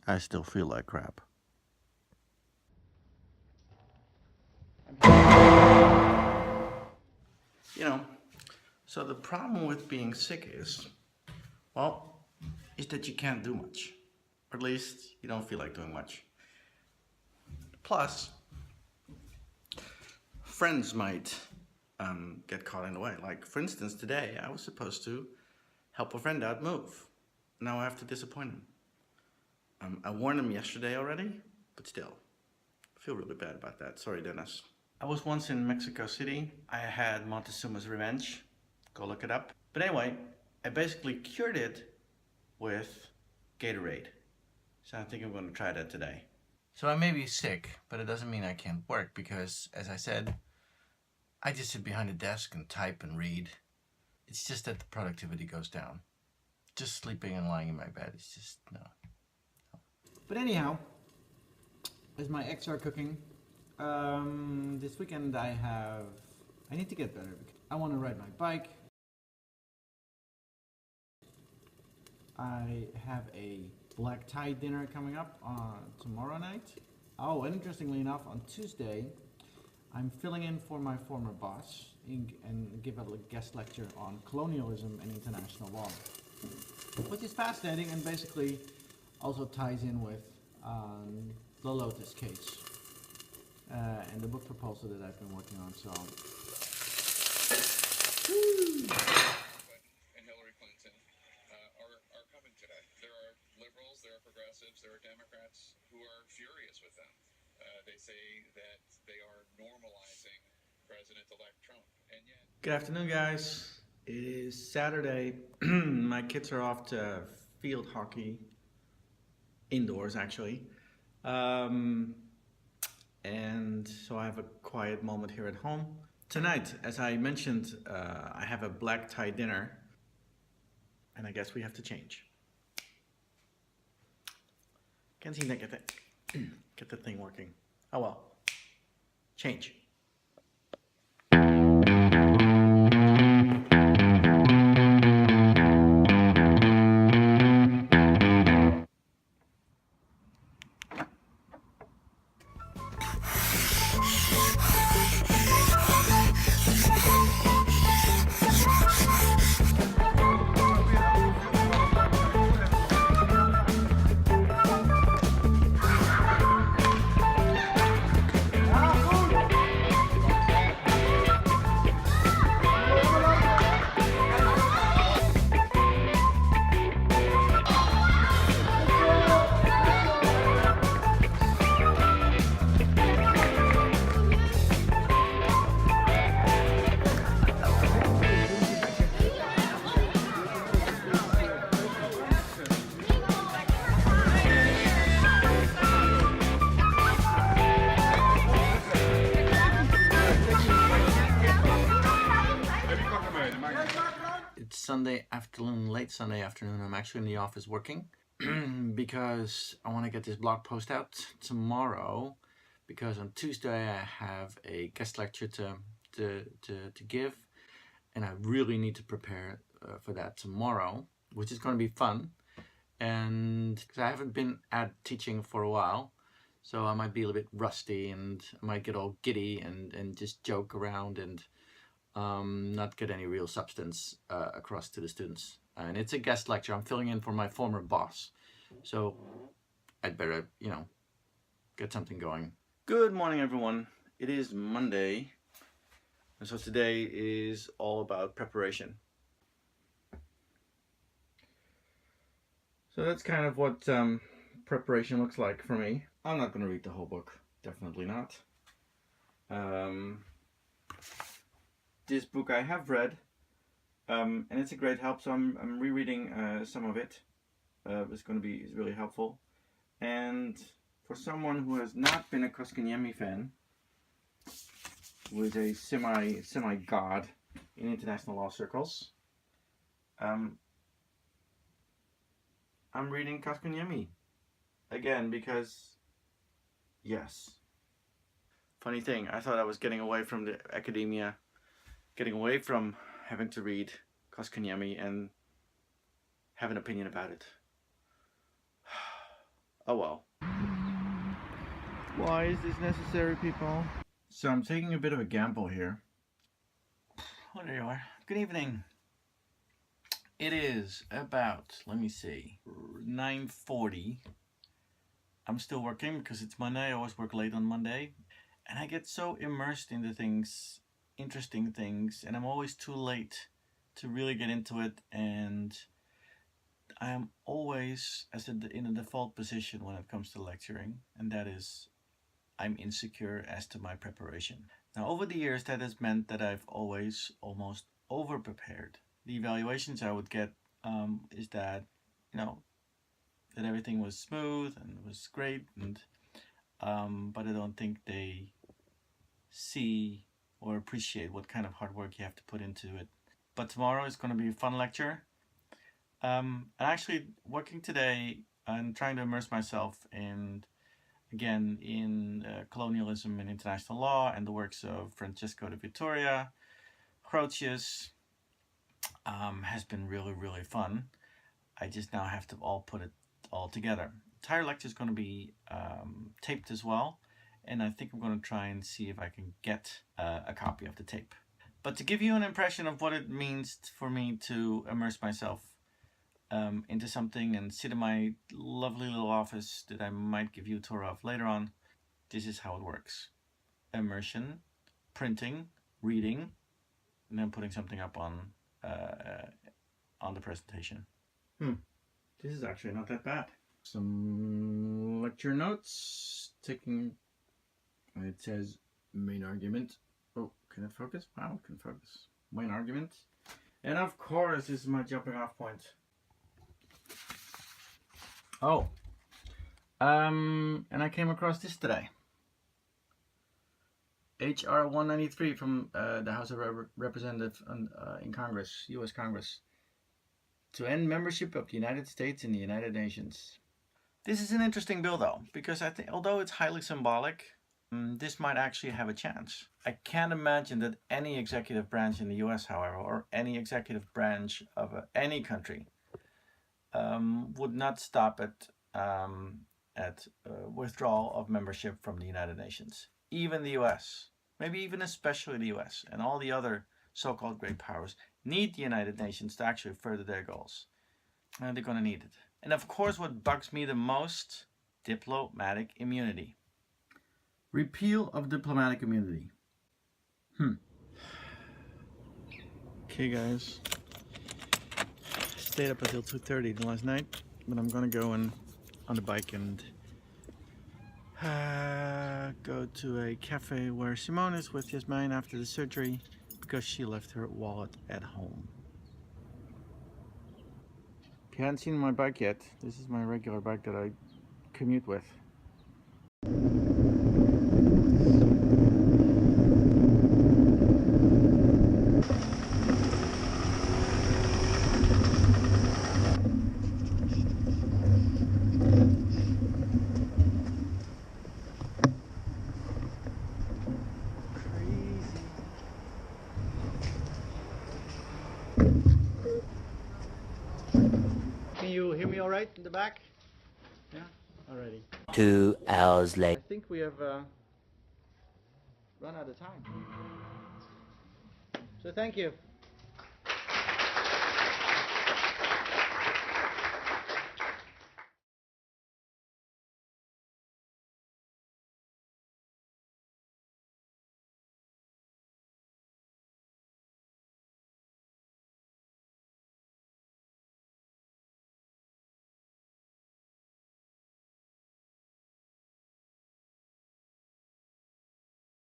I still feel like crap. You know, so the problem with being sick is, well, is that you can't do much. Or at least you don't feel like doing much. Plus, friends might get caught in the way. Like, for instance, today I was supposed to help a friend out move. Now I have to disappoint him. I warned him yesterday already, but still, I feel really bad about that. Sorry, Dennis. I was once in Mexico City. I had Montezuma's Revenge. Go look it up. But anyway, I basically cured it with Gatorade. So I think I'm going to try that today. So I may be sick, but it doesn't mean I can't work because, as I said, I just sit behind a desk and type and read. It's just that the productivity goes down. Just sleeping and lying in my bed is just, no. But anyhow, as my eggs are cooking, this weekend I need to get better. I want to ride my bike. I have a black tie dinner coming up tomorrow night. Oh, and interestingly enough, on Tuesday, I'm filling in for my former boss and give a guest lecture on colonialism and international law, which is fascinating and basically also ties in with the Lotus case and the book proposal that I've been working on. So. And Hillary Clinton are coming today. There are liberals, there are progressives, there are Democrats who are furious with them. They say that they are normalizing President-elect Trump, and yet... Good afternoon, guys. It is Saturday. My kids are off to field hockey, indoors actually. And so I have a quiet moment here at home. Tonight, as I mentioned, I have a black tie dinner, and I guess we have to change. Can't seem to get the thing working. Oh well. Change. It's Sunday afternoon, late Sunday afternoon. I'm actually in the office working because I want to get this blog post out tomorrow, because on Tuesday I have a guest lecture to give, and I really need to prepare for that tomorrow, which is going to be fun. And because I haven't been at teaching for a while, so I might be a little bit rusty and I might get all giddy and just joke around and not get any real substance across to the students. And it's a guest lecture. I'm filling in for my former boss, so I'd better, get something going. Good morning, everyone. It is Monday, and so today is all about preparation. So that's kind of what preparation looks like for me. I'm not going to read the whole book, definitely not. This book I have read, and it's a great help, so I'm rereading some of it. It's going to be really helpful. And for someone who has not been a Kotkaniemi fan, who is a semi-god in international law circles, I'm reading Kotkaniemi again because, yes. Funny thing, I thought I was getting away from the academia, getting away from having to read Kotkaniemi and have an opinion about it. Oh well. Why is this necessary, people? So I'm taking a bit of a gamble here. Oh, there you are. Good evening. It is about, let me see, 9:40. I'm still working because it's Monday. I always work late on Monday. And I get so immersed into things, interesting things, and I'm always too late to really get into it. And I am always in a default position when it comes to lecturing, and that is I'm insecure as to my preparation. Now, over the years, that has meant that I've always almost over-prepared. The evaluations I would get is that, that everything was smooth and was great, and but I don't think they see or appreciate what kind of hard work you have to put into it. But tomorrow is going to be a fun lecture. I'm actually working today and trying to immerse myself in colonialism and international law and the works of Francesco de Vittoria. Grotius has been really, really fun. I just now have to put it all together. The entire lecture is going to be taped as well, and I think I'm going to try and see if I can get a copy of the tape. But to give you an impression of what it means for me to immerse myself into something and sit in my lovely little office that I might give you a tour of later on, this is how it works. Immersion, printing, reading, and then putting something up on the presentation. This is actually not that bad. Some lecture notes, taking, it says main argument. Oh, can it focus? Wow, it can focus. Main argument. And of course, this is my jumping off point. Oh, and I came across this today. H.R. 193 from the House of Representatives in Congress, U.S. Congress, to end membership of the United States in the United Nations. This is an interesting bill, though, because I think although it's highly symbolic, this might actually have a chance. I can't imagine that any executive branch in the U.S., however, or any executive branch of any country, would not stop at withdrawal of membership from the United Nations. Even the US, maybe even especially the US and all the other so-called great powers need the United Nations to actually further their goals. And they're going to need it. And of course, what bugs me the most, diplomatic immunity. Repeal of diplomatic immunity. Okay, guys. Stayed up until 2:30 last night, but I'm gonna go on the bike and go to a cafe where Simone is with Yasmine after the surgery because she left her wallet at home. If you haven't seen my bike yet, this is my regular bike that I commute with. Can you hear me all right in the back? Yeah? Alrighty. 2 hours later. I think we have run out of time. So thank you.